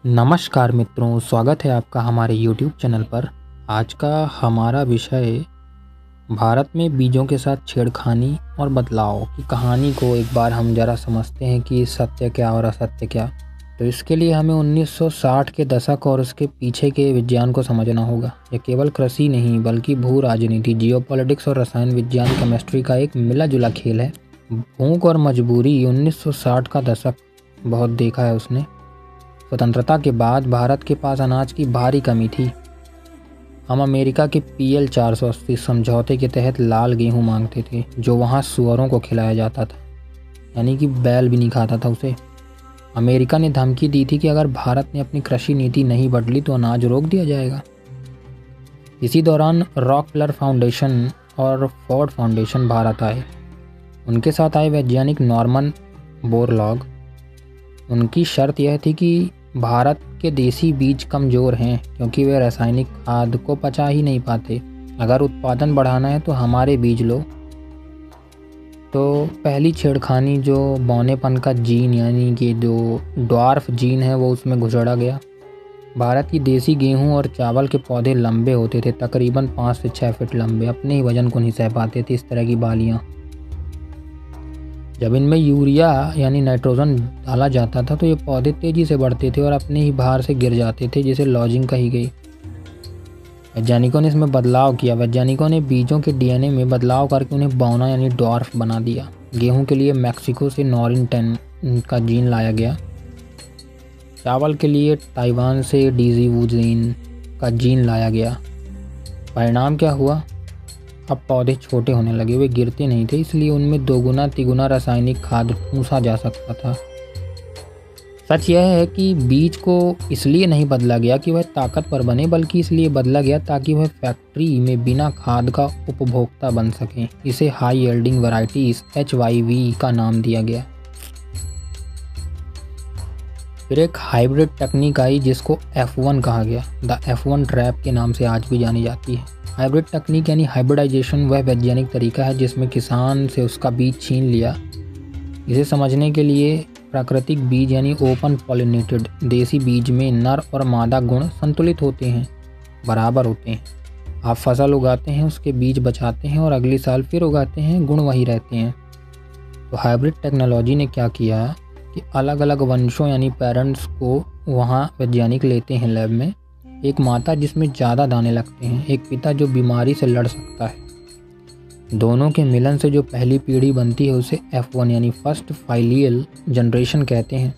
नमस्कार मित्रों, स्वागत है आपका हमारे YouTube चैनल पर। आज का हमारा विषय भारत में बीजों के साथ छेड़खानी और बदलाव की कहानी को एक बार हम ज़रा समझते हैं कि सत्य क्या और असत्य क्या। तो इसके लिए हमें 1960 के दशक और उसके पीछे के विज्ञान को समझना होगा। यह केवल कृषि नहीं बल्कि भू राजनीति, जियोपॉलिटिक्स और रसायन विज्ञान, केमिस्ट्री का एक मिला जुला खेल है। भूख और मजबूरी 1960 का दशक बहुत देखा है उसने। स्वतंत्रता के बाद भारत के पास अनाज की भारी कमी थी। हम अमेरिका के PL 480 समझौते के तहत लाल गेहूं मांगते थे, जो वहां सुअरों को खिलाया जाता था, यानी कि बैल भी नहीं खाता था उसे। अमेरिका ने धमकी दी थी कि अगर भारत ने अपनी कृषि नीति नहीं बदली तो अनाज रोक दिया जाएगा। इसी दौरान रॉकफेलर फाउंडेशन और फोर्ड फाउंडेशन भारत आए। उनके साथ आए वैज्ञानिक नॉर्मन बोरलॉग। उनकी शर्त यह थी कि भारत के देसी बीज कमज़ोर हैं क्योंकि वे रासायनिक खाद को पचा ही नहीं पाते। अगर उत्पादन बढ़ाना है तो हमारे बीज लो। तो पहली छेड़खानी जो बौनेपन का जीन, यानी कि जो ड्वार्फ जीन है, वो उसमें घुसड़ा गया। भारत की देसी गेहूं और चावल के पौधे लंबे होते थे, तकरीबन 5 से 6 फीट लंबे। अपने ही वजन को नहीं सह पाते थे इस तरह की बालियाँ। जब इनमें यूरिया यानी नाइट्रोजन डाला जाता था तो ये पौधे तेज़ी से बढ़ते थे और अपने ही भार से गिर जाते थे, जिसे लॉजिंग कही गई। वैज्ञानिकों ने इसमें बदलाव किया। वैज्ञानिकों ने बीजों के DNA में बदलाव करके उन्हें बौना यानी ड्वार्फ बना दिया। गेहूं के लिए मैक्सिको से नॉरिन 10 का जीन लाया गया। चावल के लिए ताइवान से डीजी वुजीन का जीन लाया गया। परिणाम क्या हुआ? अब पौधे छोटे होने लगे, वे गिरते नहीं थे, इसलिए उनमें दोगुना तिगुना रासायनिक खाद ठूंसा जा सकता था। सच यह है कि बीज को इसलिए नहीं बदला गया कि वह ताकतवर बने, बल्कि इसलिए बदला गया ताकि वह फैक्ट्री में बिना खाद का उपभोक्ता बन सकें। इसे हाई यील्डिंग वैरायटीज HYV का नाम दिया गया। फिर एक हाइब्रिड तकनीक आई जिसको F1 कहा गया। द F1 ट्रैप के नाम से आज भी जानी जाती है। हाइब्रिड तकनीक यानी हाइब्रिडाइजेशन वह वैज्ञानिक तरीका है जिसमें किसान से उसका बीज छीन लिया। इसे समझने के लिए प्राकृतिक बीज यानी ओपन पॉलिनेटेड देसी बीज में नर और मादा गुण संतुलित होते हैं, बराबर होते हैं। आप फसल उगाते हैं, उसके बीज बचाते हैं और अगले साल फिर उगाते हैं, गुण वही रहते हैं। तो हाइब्रिड टेक्नोलॉजी ने क्या किया कि अलग अलग वंशों यानी पेरेंट्स को वहाँ वैज्ञानिक लेते हैं लैब में। एक माता जिसमें ज़्यादा दाने लगते हैं, एक पिता जो बीमारी से लड़ सकता है। दोनों के मिलन से जो पहली पीढ़ी बनती है उसे F1 यानी फर्स्ट फाइलियल जनरेशन कहते हैं।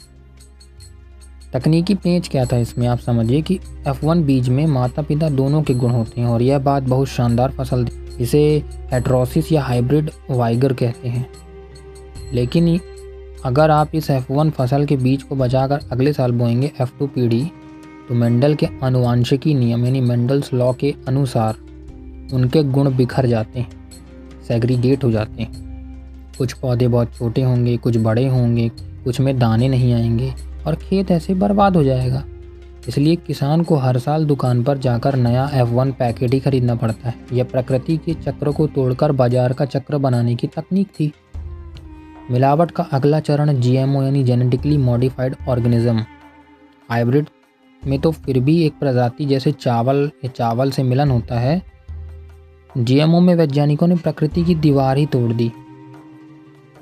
तकनीकी पेंच क्या था इसमें, आप समझिए कि F1 बीज में माता पिता दोनों के गुण होते हैं और यह बात बहुत शानदार फसल दी। इसे हेटेरोसिस या हाइब्रिड वाइगर कहते हैं। लेकिन अगर आप इस F1 फसल के बीज को बचाकर अगले साल बोएंगे F2 पीढ़ी, तो मेंडल के आनुवांशिकी नियम यानी मेंडल्स लॉ के अनुसार उनके गुण बिखर जाते हैं, सेग्रीगेट हो जाते हैं। कुछ पौधे बहुत छोटे होंगे, कुछ बड़े होंगे, कुछ में दाने नहीं आएंगे और खेत ऐसे बर्बाद हो जाएगा। इसलिए किसान को हर साल दुकान पर जाकर नया F1 पैकेट ही खरीदना पड़ता है। यह प्रकृति के चक्र को तोड़कर बाजार का चक्र बनाने की तकनीक थी। मिलावट का अगला चरण GMO यानी जेनेटिकली मॉडिफाइड ऑर्गेनिज्म। हाइब्रिड में तो फिर भी एक प्रजाति जैसे चावल से मिलन होता है। GMO में वैज्ञानिकों ने प्रकृति की दीवार ही तोड़ दी।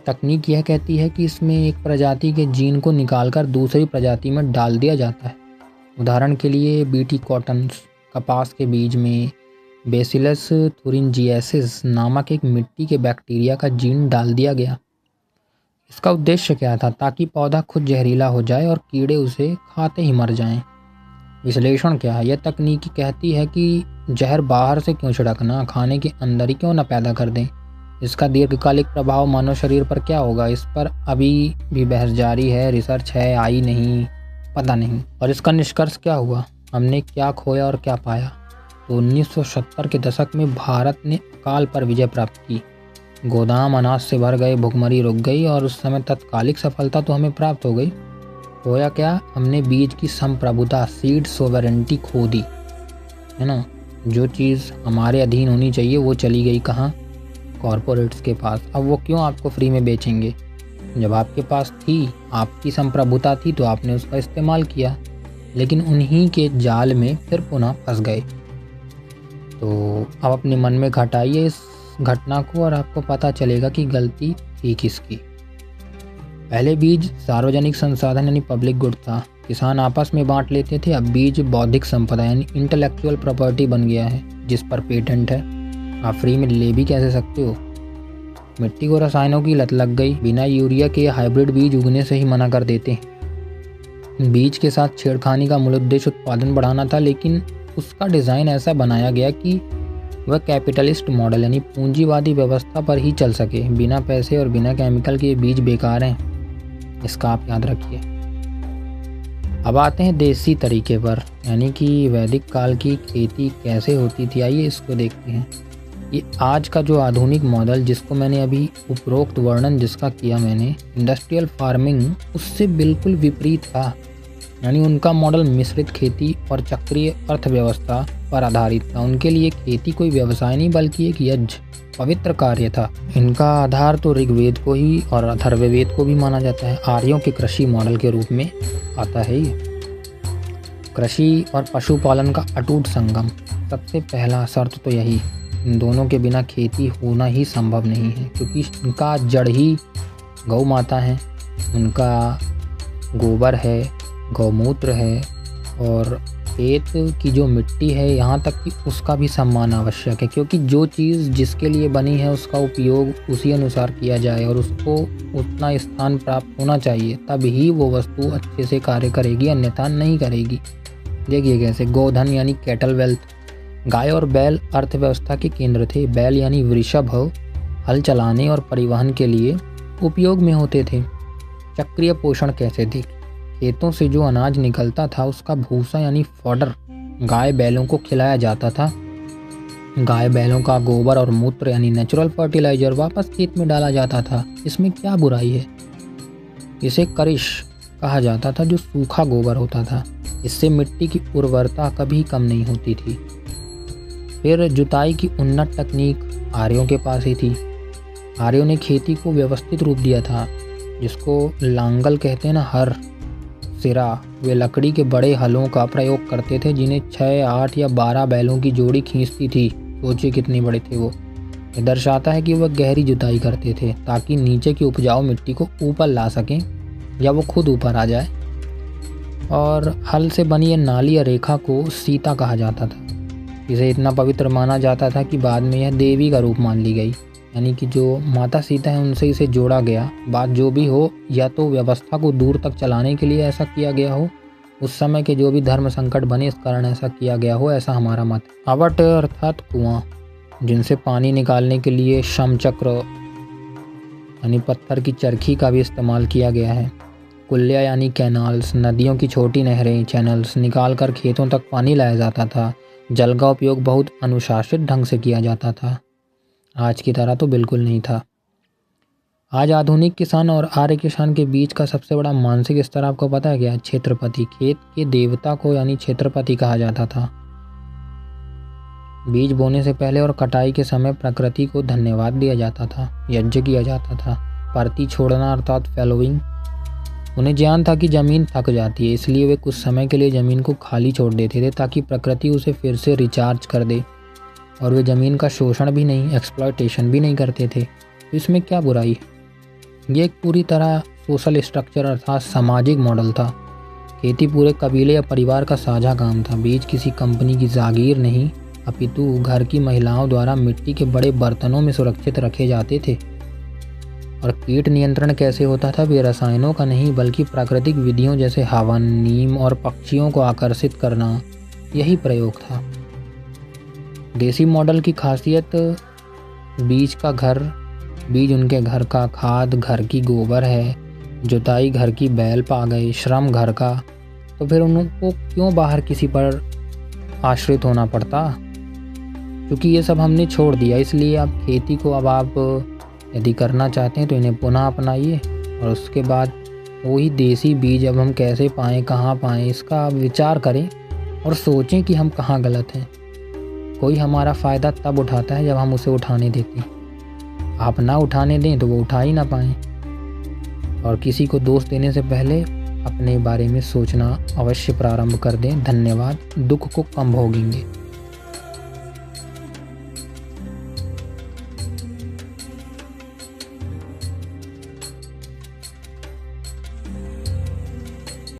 तकनीक यह कहती है कि इसमें एक प्रजाति के जीन को निकालकर दूसरी प्रजाति में डाल दिया जाता है। उदाहरण के लिए BT कॉटन्स कपास के बीज में बेसिलस thuringiensis नामक एक मिट्टी के बैक्टीरिया का जीन डाल दिया गया। इसका उद्देश्य क्या था? ताकि पौधा खुद जहरीला हो जाए और कीड़े उसे खाते ही मर जाएं। विश्लेषण क्या है? यह तकनीक कहती है कि जहर बाहर से क्यों छिड़कना, खाने के अंदर ही क्यों न पैदा कर दें। इसका दीर्घकालिक प्रभाव मानव शरीर पर क्या होगा, इस पर अभी भी बहस जारी है। रिसर्च है, आई नहीं, पता नहीं। और इसका निष्कर्ष क्या हुआ? हमने क्या खोया और क्या पाया? तो 1970 के दशक में भारत ने अकाल पर विजय प्राप्त की। गोदाम अनाज से भर गए, भुखमरी रुक गई और उस समय तात्कालिक सफलता तो हमें प्राप्त हो गई। होया क्या? हमने बीज की संप्रभुता, सीड सोवेरेंटी खो दी, है ना। जो चीज़ हमारे अधीन होनी चाहिए वो चली गई कहाँ? कॉरपोरेट्स के पास। अब वो क्यों आपको फ्री में बेचेंगे? जब आपके पास थी, आपकी संप्रभुता थी, तो आपने उसका इस्तेमाल किया। लेकिन उन्हीं के जाल में फिर पुनः फंस गए। तो अब अपने मन में घटाइए इस घटना को और आपको पता चलेगा कि गलती थी किसकी। पहले बीज सार्वजनिक संसाधन यानी पब्लिक गुड था, किसान आपस में बांट लेते थे। अब बीज बौद्धिक संपदा यानी इंटेलेक्चुअल प्रॉपर्टी बन गया है, जिस पर पेटेंट है, आप फ्री में ले भी कैसे सकते हो। मिट्टी को रसायनों की लत लग गई, बिना यूरिया के हाइब्रिड बीज उगने से ही मना कर देते हैं। बीज के साथ छेड़खानी का मूल उद्देश्य उत्पादन बढ़ाना था, लेकिन उसका डिज़ाइन ऐसा बनाया गया कि वह कैपिटलिस्ट मॉडल यानी पूंजीवादी व्यवस्था पर ही चल सके। बिना पैसे और बिना केमिकल के बीज बेकार हैं, इसका आप याद रखिए। अब आते हैं देसी तरीके पर, यानी कि वैदिक काल की खेती कैसे होती थी। आइए इसको देखते हैं। ये आज का जो आधुनिक मॉडल जिसको मैंने अभी उपरोक्त वर्णन जिसका किया मैंने, इंडस्ट्रियल फार्मिंग, उससे बिल्कुल विपरीत था। यानी उनका मॉडल मिश्रित खेती और चक्रीय अर्थव्यवस्था पर आधारित था। उनके लिए खेती कोई व्यवसाय नहीं बल्कि एक यज्ञ, पवित्र कार्य था। इनका आधार तो ऋग्वेद को ही और अथर्ववेद को भी माना जाता है। आर्यों के कृषि मॉडल के रूप में आता है ये। कृषि और पशुपालन का अटूट संगम, सबसे पहला शर्त तो यही, इन दोनों के बिना खेती होना ही संभव नहीं है, क्योंकि इनका जड़ ही गौ माता है, उनका गोबर है, गौमूत्र है, और खेत की जो मिट्टी है यहाँ तक कि उसका भी सम्मान आवश्यक है, क्योंकि जो चीज़ जिसके लिए बनी है उसका उपयोग उसी अनुसार किया जाए और उसको उतना स्थान प्राप्त होना चाहिए, तब ही वो वस्तु अच्छे से कार्य करेगी, अन्यथा नहीं करेगी। देखिए कैसे, गोधन यानी कैटल वेल्थ, गाय और बैल अर्थव्यवस्था के केंद्र थे। बैल यानी वृषभ हल चलाने और परिवहन के लिए उपयोग में होते थे। चक्रीय पोषण कैसे थे, खेतों से जो अनाज निकलता था उसका भूसा यानी फॉडर गाय बैलों को खिलाया जाता था। गाय बैलों का गोबर और मूत्र यानी नेचुरल फर्टिलाइजर वापस खेत में डाला जाता था। इसमें क्या बुराई है। इसे करिश कहा जाता था, जो सूखा गोबर होता था। इससे मिट्टी की उर्वरता कभी कम नहीं होती थी। फिर जुताई की उन्नत तकनीक आर्यों के पास ही थी। आर्यों ने खेती को व्यवस्थित रूप दिया था, जिसको लांगल कहते हैं ना, हर सिरा। वे लकड़ी के बड़े हलों का प्रयोग करते थे, जिन्हें 6, 8 या 12 बैलों की जोड़ी खींचती थी। सोचिए कितने बड़े थे वो। ये दर्शाता है कि वह गहरी जुताई करते थे ताकि नीचे की उपजाऊ मिट्टी को ऊपर ला सकें या वो खुद ऊपर आ जाए। और हल से बनी ये नाली या रेखा को सीता कहा जाता था। इसे इतना पवित्र माना जाता था कि बाद में यह देवी का रूप मान ली गई, यानी कि जो माता सीता है उनसे इसे जोड़ा गया। बात जो भी हो, या तो व्यवस्था को दूर तक चलाने के लिए ऐसा किया गया हो, उस समय के जो भी धर्म संकट बने इस कारण ऐसा किया गया हो, ऐसा हमारा मत है। आवट अर्थात कुआं, जिनसे पानी निकालने के लिए शमचक्र यानी पत्थर की चरखी का भी इस्तेमाल किया गया है। कुल्या यानी कैनाल्स, नदियों की छोटी नहरें, चैनल्स निकाल कर खेतों तक पानी लाया जाता था। जल का उपयोग बहुत अनुशासित ढंग से किया जाता था, आज की तरह तो बिल्कुल नहीं था। आज आधुनिक किसान और आर्य किसान के बीच का सबसे बड़ा मानसिक स्तर आपको पता है क्या? क्षेत्रपति। खेत के देवता को यानी क्षेत्रपति कहा जाता था। बीज बोने से पहले और कटाई के समय प्रकृति को धन्यवाद दिया जाता था, यज्ञ किया जाता था। परती छोड़ना अर्थात फैलोइंग, उन्हें ज्ञान था कि ज़मीन थक जाती है, इसलिए वे कुछ समय के लिए ज़मीन को खाली छोड़ देते थे ताकि प्रकृति उसे फिर से रिचार्ज कर दे। और वे ज़मीन का शोषण भी नहीं, एक्सप्लॉयटेशन भी नहीं करते थे। तो इसमें क्या बुराई है? ये एक पूरी तरह सोशल स्ट्रक्चर अर्थात सामाजिक मॉडल था। खेती पूरे कबीले या परिवार का साझा काम था। बीज किसी कंपनी की जागीर नहीं, अपितु घर की महिलाओं द्वारा मिट्टी के बड़े बर्तनों में सुरक्षित रखे जाते थे। और कीट नियंत्रण कैसे होता था? वे रसायनों का नहीं बल्कि प्राकृतिक विधियों जैसे हवन, नीम और पक्षियों को आकर्षित करना, यही प्रयोग था। देसी मॉडल की खासियत बीज का घर, बीज उनके घर का, खाद घर की गोबर है, जुताई घर की बैल पा गए, श्रम घर का। तो फिर उनको क्यों बाहर किसी पर आश्रित होना पड़ता? क्योंकि ये सब हमने छोड़ दिया। इसलिए अब खेती को अब आप यदि करना चाहते हैं तो इन्हें पुनः अपनाइए और उसके बाद वही देसी बीज अब हम कैसे पाएँ, कहाँ पाएँ, इसका विचार करें और सोचें कि हम कहाँ गलत हैं। कोई हमारा फ़ायदा तब उठाता है जब हम उसे उठाने देते हैं। आप ना उठाने दें तो वो उठा ही ना पाएँ। और किसी को दोष देने से पहले अपने बारे में सोचना अवश्य प्रारंभ कर दें। धन्यवाद। दुख को कम भोगेंगे।